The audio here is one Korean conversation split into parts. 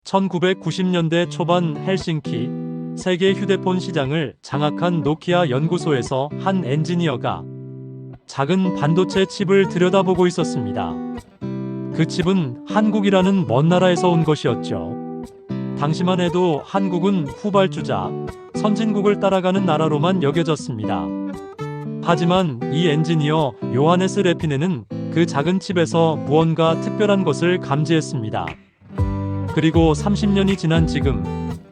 1990년대 초반 헬싱키 세계 휴대폰 시장을 장악한 노키아 연구소에서 한 엔지니어가 작은 반도체 칩을 들여다보고 있었습니다. 그 칩은 한국이라는 먼 나라에서 온 것이었죠. 당시만 해도 한국은 후발주자, 선진국을 따라가는 나라로만 여겨졌습니다. 하지만 이 엔지니어 요하네스 레피네는 그 작은 칩에서 무언가 특별한 것을 감지했습니다. 그리고 30년이 지난 지금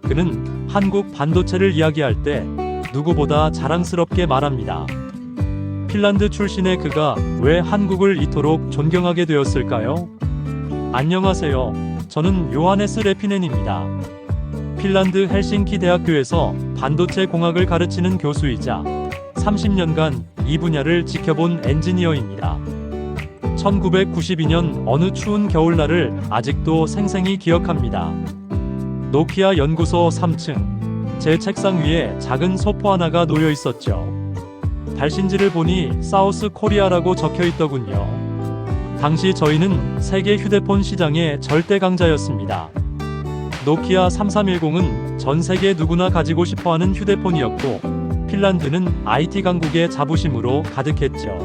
그는 한국 반도체를 이야기할 때 누구보다 자랑스럽게 말합니다. 핀란드 출신의 그가 왜 한국을 이토록 존경하게 되었을까요? 안녕하세요. 저는 요하네스 레피넨입니다. 핀란드 헬싱키 대학교에서 반도체 공학을 가르치는 교수이자 30년간 이 분야를 지켜본 엔지니어입니다. 1992년 어느 추운 겨울날을 아직도 생생히 기억합니다. 노키아 연구소 3층, 제 책상 위에 작은 소포 하나가 놓여 있었죠. 발신지를 보니 사우스 코리아라고 적혀 있더군요. 당시 저희는 세계 휴대폰 시장의 절대 강자였습니다. 노키아 3310은 전 세계 누구나 가지고 싶어하는 휴대폰이었고, 핀란드는 IT 강국의 자부심으로 가득했죠.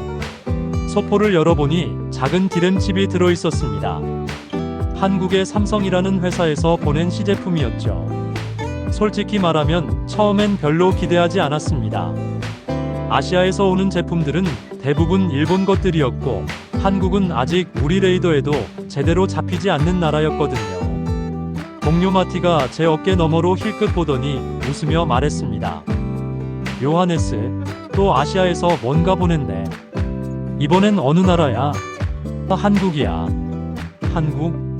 소포를 열어보니 작은 디램 칩이 들어 있었습니다. 한국의 삼성이라는 회사에서 보낸 시제품이었죠. 솔직히 말하면 처음엔 별로 기대하지 않았습니다. 아시아에서 오는 제품들은 대부분 일본 것들이었고, 한국은 아직 우리 레이더에도 제대로 잡히지 않는 나라였거든요. 동료 마티가 제 어깨 너머로 힐끗 보더니 웃으며 말했습니다. 요하네스, 또 아시아에서 뭔가 보냈네. 이번엔 어느 나라야? 한국이야. 한국?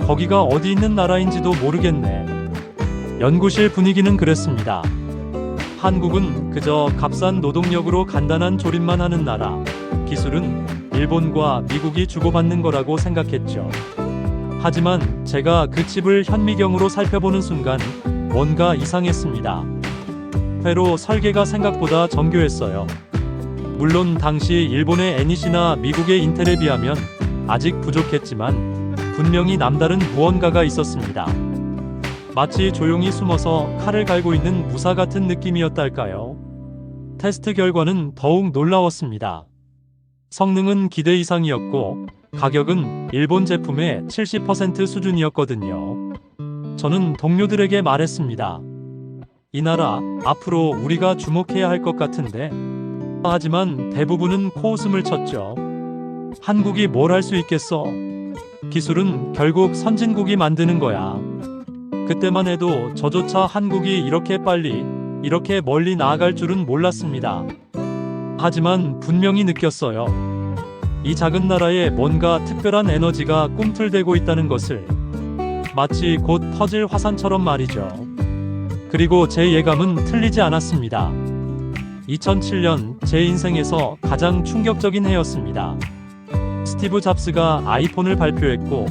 거기가 어디 있는 나라인지도 모르겠네. 연구실 분위기는 그랬습니다. 한국은 그저 값싼 노동력으로 간단한 조립만 하는 나라, 기술은 일본과 미국이 주고받는 거라고 생각했죠. 하지만 제가 그 칩을 현미경으로 살펴보는 순간 뭔가 이상했습니다. 회로 설계가 생각보다 정교했어요. 물론 당시 일본의 애니시나 미국의 인텔에 비하면 아직 부족했지만 분명히 남다른 무언가가 있었습니다. 마치 조용히 숨어서 칼을 갈고 있는 무사 같은 느낌이었달까요? 테스트 결과는 더욱 놀라웠습니다. 성능은 기대 이상이었고 가격은 일본 제품의 70% 수준이었거든요. 저는 동료들에게 말했습니다. 이 나라 앞으로 우리가 주목해야 할 것 같은데. 하지만 대부분은 코웃음을 쳤죠. 한국이 뭘 할 수 있겠어? 기술은 결국 선진국이 만드는 거야. 그때만 해도 저조차 한국이 이렇게 빨리, 이렇게 멀리 나아갈 줄은 몰랐습니다. 하지만 분명히 느꼈어요. 이 작은 나라에 뭔가 특별한 에너지가 꿈틀대고 있다는 것을. 마치 곧 터질 화산처럼 말이죠. 그리고 제 예감은 틀리지 않았습니다. 2007년 제 인생에서 가장 충격적인 해였습니다. 스티브 잡스가 아이폰을 발표했고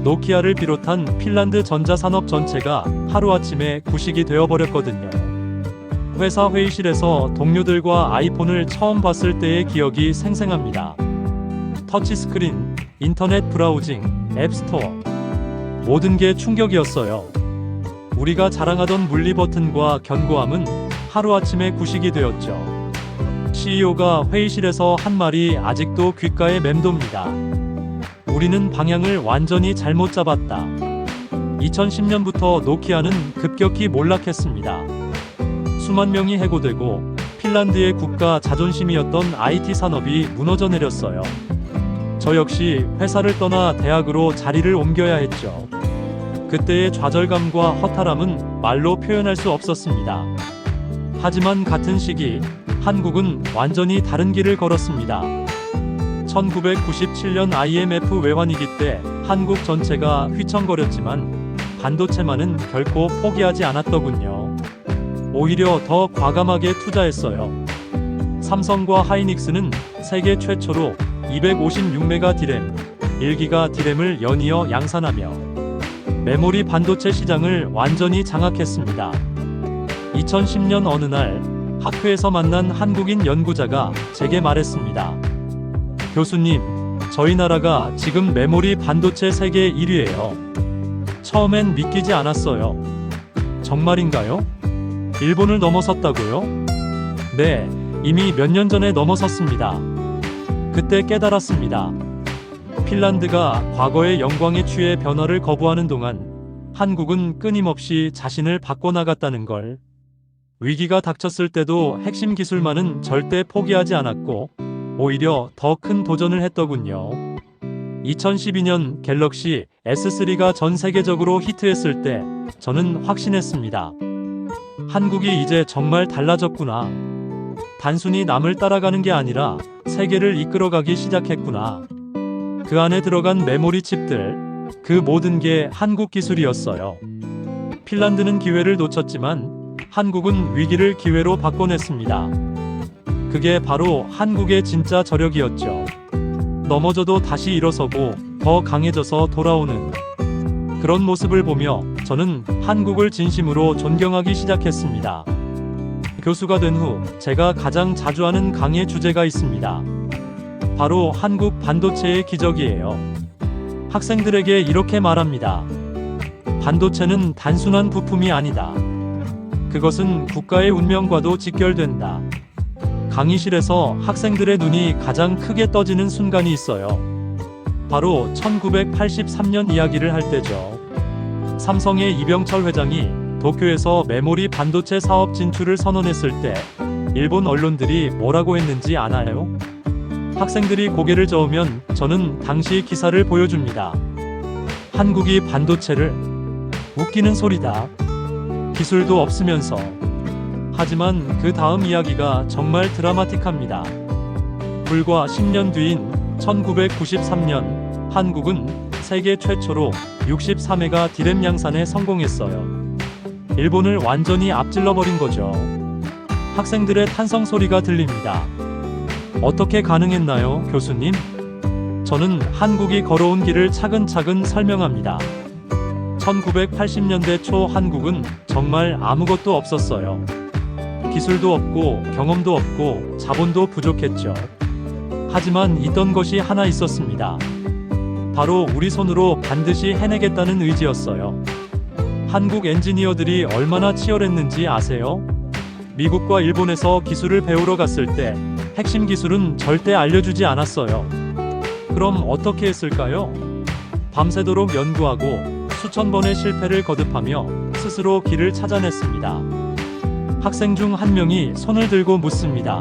노키아를 비롯한 핀란드 전자산업 전체가 하루아침에 구식이 되어버렸거든요. 회사 회의실에서 동료들과 아이폰을 처음 봤을 때의 기억이 생생합니다. 터치스크린, 인터넷 브라우징, 앱스토어, 모든 게 충격이었어요. 우리가 자랑하던 물리 버튼과 견고함은 하루아침에 구식이 되었죠. CEO가 회의실에서 한 말이 아직도 귓가에 맴돕니다. 우리는 방향을 완전히 잘못 잡았다. 2010년부터 노키아는 급격히 몰락했습니다. 수만 명이 해고되고 핀란드의 국가 자존심이었던 IT 산업이 무너져 내렸어요. 저 역시 회사를 떠나 대학으로 자리를 옮겨야 했죠. 그때의 좌절감과 허탈함은 말로 표현할 수 없었습니다. 하지만 같은 시기 한국은 완전히 다른 길을 걸었습니다. 1997년 IMF 외환위기 때 한국 전체가 휘청거렸지만 반도체만은 결코 포기하지 않았더군요. 오히려 더 과감하게 투자했어요. 삼성과 하이닉스는 세계 최초로 256메가 디램, 1기가 디램을 연이어 양산하며 메모리 반도체 시장을 완전히 장악했습니다. 2010년 어느 날 학회에서 만난 한국인 연구자가 제게 말했습니다. 교수님, 저희 나라가 지금 메모리 반도체 세계 1위예요. 처음엔 믿기지 않았어요. 정말인가요? 일본을 넘어섰다고요? 네, 이미 몇 년 전에 넘어섰습니다. 그때 깨달았습니다. 핀란드가 과거의 영광에 취해 변화를 거부하는 동안 한국은 끊임없이 자신을 바꿔나갔다는 걸. 위기가 닥쳤을 때도 핵심 기술만은 절대 포기하지 않았고 오히려 더 큰 도전을 했더군요. 2012년 갤럭시 S3가 전 세계적으로 히트했을 때 저는 확신했습니다. 한국이 이제 정말 달라졌구나. 단순히 남을 따라가는 게 아니라 세계를 이끌어가기 시작했구나. 그 안에 들어간 메모리 칩들, 그 모든 게 한국 기술이었어요. 핀란드는 기회를 놓쳤지만 한국은 위기를 기회로 바꿔냈습니다. 그게 바로 한국의 진짜 저력이었죠. 넘어져도 다시 일어서고 더 강해져서 돌아오는 그런 모습을 보며 저는 한국을 진심으로 존경하기 시작했습니다. 교수가 된 후 제가 가장 자주 하는 강의 주제가 있습니다. 바로 한국 반도체의 기적이에요. 학생들에게 이렇게 말합니다. 반도체는 단순한 부품이 아니다. 그것은 국가의 운명과도 직결된다. 강의실에서 학생들의 눈이 가장 크게 떠지는 순간이 있어요. 바로 1983년 이야기를 할 때죠. 삼성의 이병철 회장이 도쿄에서 메모리 반도체 사업 진출을 선언했을 때 일본 언론들이 뭐라고 했는지 아나요? 학생들이 고개를 저으면 저는 당시 기사를 보여줍니다. 한국이 반도체를 웃기는 소리다. 기술도 없으면서. 하지만 그 다음 이야기가 정말 드라마틱합니다. 불과 10년 뒤인 1993년 한국은 세계 최초로 63메가 디램 양산에 성공했어요. 일본을 완전히 앞질러버린 거죠. 학생들의 탄성 소리가 들립니다. 어떻게 가능했나요, 교수님? 저는 한국이 걸어온 길을 차근차근 설명합니다. 1980년대 초 한국은 정말 아무것도 없었어요. 기술도 없고 경험도 없고 자본도 부족했죠. 하지만 있던 것이 하나 있었습니다. 바로 우리 손으로 반드시 해내겠다는 의지였어요. 한국 엔지니어들이 얼마나 치열했는지 아세요? 미국과 일본에서 기술을 배우러 갔을 때 핵심 기술은 절대 알려주지 않았어요. 그럼 어떻게 했을까요? 밤새도록 연구하고 수천 번의 실패를 거듭하며 스스로 길을 찾아냈습니다. 학생 중 한 명이 손을 들고 묻습니다.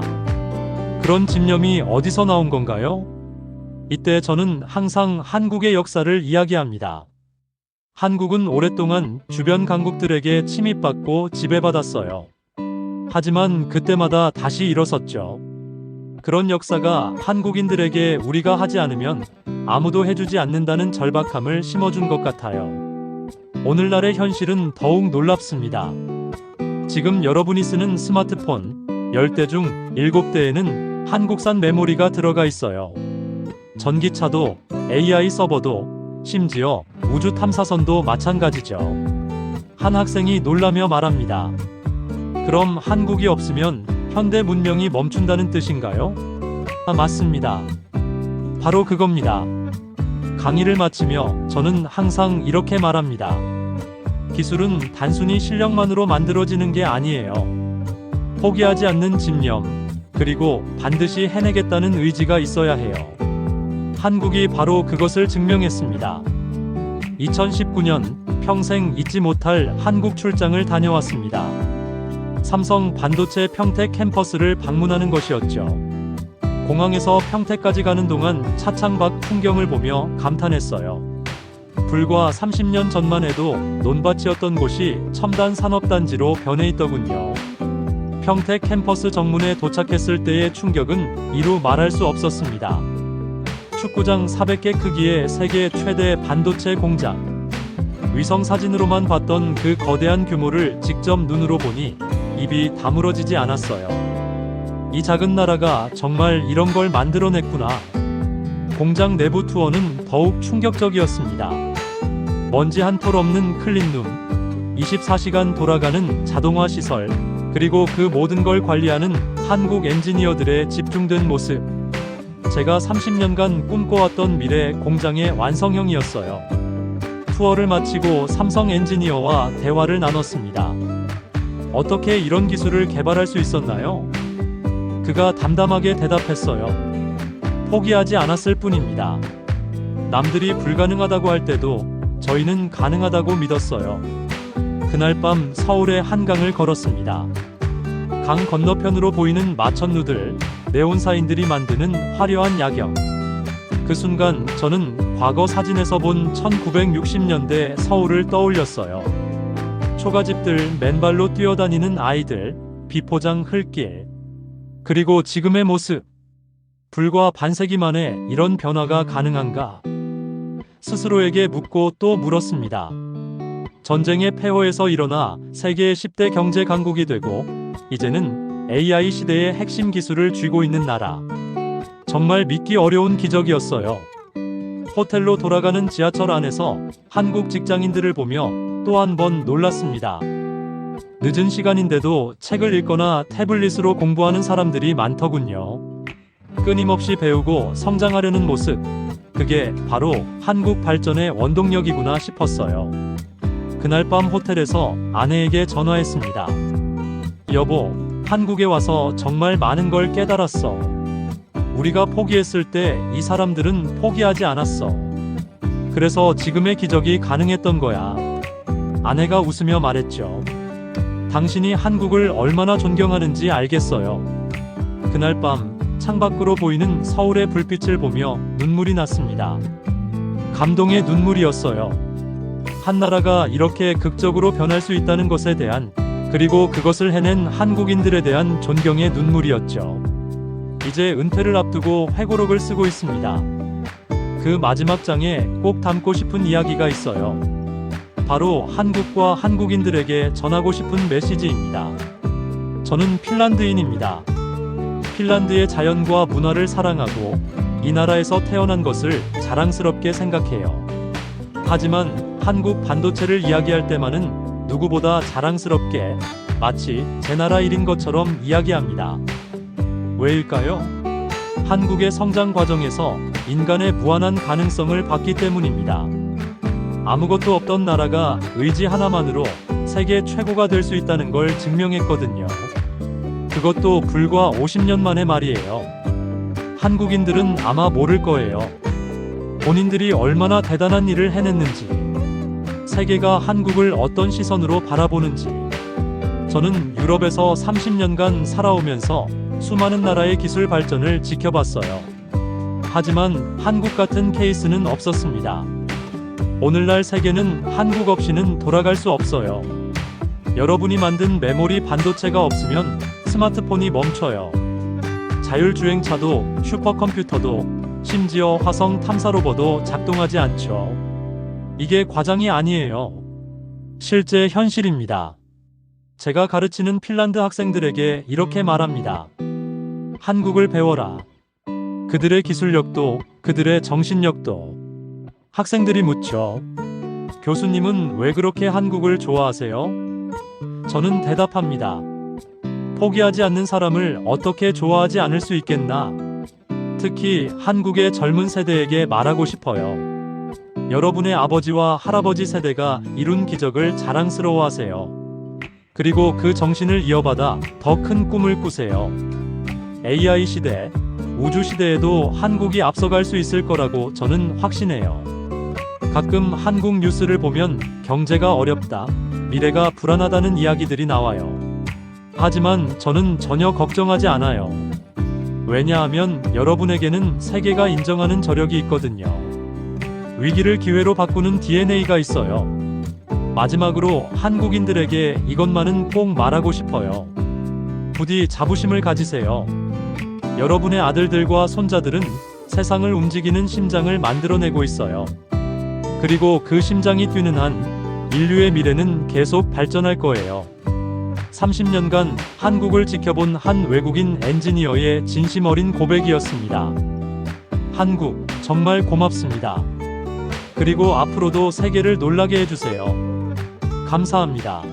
그런 집념이 어디서 나온 건가요? 이때 저는 항상 한국의 역사를 이야기합니다. 한국은 오랫동안 주변 강국들에게 침입받고 지배받았어요. 하지만 그때마다 다시 일어섰죠. 그런 역사가 한국인들에게 우리가 하지 않으면 아무도 해주지 않는다는 절박함을 심어준 것 같아요. 오늘날의 현실은 더욱 놀랍습니다. 지금 여러분이 쓰는 스마트폰 10대 중 7대에는 한국산 메모리가 들어가 있어요. 전기차도 AI 서버도 심지어 우주 탐사선도 마찬가지죠. 한 학생이 놀라며 말합니다. 그럼 한국이 없으면 현대 문명이 멈춘다는 뜻인가요? 맞습니다. 바로 그겁니다. 강의를 마치며 저는 항상 이렇게 말합니다. 기술은 단순히 실력만으로 만들어지는 게 아니에요. 포기하지 않는 집념, 그리고 반드시 해내겠다는 의지가 있어야 해요. 한국이 바로 그것을 증명했습니다. 2019년 평생 잊지 못할 한국 출장을 다녀왔습니다. 삼성 반도체 평택 캠퍼스를 방문하는 것이었죠. 공항에서 평택까지 가는 동안 차창 밖 풍경을 보며 감탄했어요. 불과 30년 전만 해도 논밭이었던 곳이 첨단 산업단지로 변해 있더군요. 평택 캠퍼스 정문에 도착했을 때의 충격은 이루 말할 수 없었습니다. 축구장 400개 크기의 세계 최대 반도체 공장. 위성 사진으로만 봤던 그 거대한 규모를 직접 눈으로 보니 입이 다물어지지 않았어요. 이 작은 나라가 정말 이런 걸 만들어냈구나. 공장 내부 투어는 더욱 충격적이었습니다. 먼지 한 톨 없는 클린룸, 24시간 돌아가는 자동화 시설, 그리고 그 모든 걸 관리하는 한국 엔지니어들의 집중된 모습. 제가 30년간 꿈꿔왔던 미래 공장의 완성형이었어요. 투어를 마치고 삼성 엔지니어와 대화를 나눴습니다. 어떻게 이런 기술을 개발할 수 있었나요? 그가 담담하게 대답했어요. 포기하지 않았을 뿐입니다. 남들이 불가능하다고 할 때도 저희는 가능하다고 믿었어요. 그날 밤 서울의 한강을 걸었습니다. 강 건너편으로 보이는 마천루들, 네온사인들이 만드는 화려한 야경. 그 순간 저는 과거 사진에서 본 1960년대 서울을 떠올렸어요. 초가집들, 맨발로 뛰어다니는 아이들, 비포장 흘길. 그리고 지금의 모습. 불과 반세기 만에 이런 변화가 가능한가? 스스로에게 묻고 또 물었습니다. 전쟁의 폐허에서 일어나 세계의 10대 경제 강국이 되고 이제는 AI 시대의 핵심 기술을 쥐고 있는 나라. 정말 믿기 어려운 기적이었어요. 호텔로 돌아가는 지하철 안에서 한국 직장인들을 보며 또 한 번 놀랐습니다. 늦은 시간인데도 책을 읽거나 태블릿으로 공부하는 사람들이 많더군요. 끊임없이 배우고 성장하려는 모습. 그게 바로 한국 발전의 원동력이구나 싶었어요. 그날 밤 호텔에서 아내에게 전화했습니다. 여보, 한국에 와서 정말 많은 걸 깨달았어. 우리가 포기했을 때 이 사람들은 포기하지 않았어. 그래서 지금의 기적이 가능했던 거야. 아내가 웃으며 말했죠. 당신이 한국을 얼마나 존경하는지 알겠어요. 그날 밤 창밖으로 보이는 서울의 불빛을 보며 눈물이 났습니다. 감동의 눈물이었어요. 한 나라가 이렇게 극적으로 변할 수 있다는 것에 대한, 그리고 그것을 해낸 한국인들에 대한 존경의 눈물이었죠. 이제 은퇴를 앞두고 회고록을 쓰고 있습니다. 그 마지막 장에 꼭 담고 싶은 이야기가 있어요. 바로 한국과 한국인들에게 전하고 싶은 메시지입니다. 저는 핀란드인입니다. 핀란드의 자연과 문화를 사랑하고 이 나라에서 태어난 것을 자랑스럽게 생각해요. 하지만 한국 반도체를 이야기할 때만은 누구보다 자랑스럽게 마치 제 나라 일인 것처럼 이야기합니다. 왜일까요? 한국의 성장 과정에서 인간의 무한한 가능성을 봤기 때문입니다. 아무것도 없던 나라가 의지 하나만으로 세계 최고가 될 수 있다는 걸 증명했거든요. 그것도 불과 50년 만의 말이에요. 한국인들은 아마 모를 거예요. 본인들이 얼마나 대단한 일을 해냈는지, 세계가 한국을 어떤 시선으로 바라보는지. 저는 유럽에서 30년간 살아오면서 수많은 나라의 기술 발전을 지켜봤어요. 하지만 한국 같은 케이스는 없었습니다. 오늘날 세계는 한국 없이는 돌아갈 수 없어요. 여러분이 만든 메모리 반도체가 없으면 스마트폰이 멈춰요. 자율주행차도, 슈퍼컴퓨터도, 심지어 화성 탐사 로봇도 작동하지 않죠. 이게 과장이 아니에요. 실제 현실입니다. 제가 가르치는 핀란드 학생들에게 이렇게 말합니다. 한국을 배워라. 그들의 기술력도, 그들의 정신력도. 학생들이 묻죠. 교수님은 왜 그렇게 한국을 좋아하세요? 저는 대답합니다. 포기하지 않는 사람을 어떻게 좋아하지 않을 수 있겠나? 특히 한국의 젊은 세대에게 말하고 싶어요. 여러분의 아버지와 할아버지 세대가 이룬 기적을 자랑스러워하세요. 그리고 그 정신을 이어받아 더 큰 꿈을 꾸세요. AI 시대, 우주 시대에도 한국이 앞서갈 수 있을 거라고 저는 확신해요. 가끔 한국 뉴스를 보면 경제가 어렵다, 미래가 불안하다는 이야기들이 나와요. 하지만 저는 전혀 걱정하지 않아요. 왜냐하면 여러분에게는 세계가 인정하는 저력이 있거든요. 위기를 기회로 바꾸는 DNA가 있어요. 마지막으로 한국인들에게 이것만은 꼭 말하고 싶어요. 부디 자부심을 가지세요. 여러분의 아들들과 손자들은 세상을 움직이는 심장을 만들어내고 있어요. 그리고 그 심장이 뛰는 한 인류의 미래는 계속 발전할 거예요. 30년간 한국을 지켜본 한 외국인 엔지니어의 진심 어린 고백이었습니다. 한국, 정말 고맙습니다. 그리고 앞으로도 세계를 놀라게 해주세요. 감사합니다.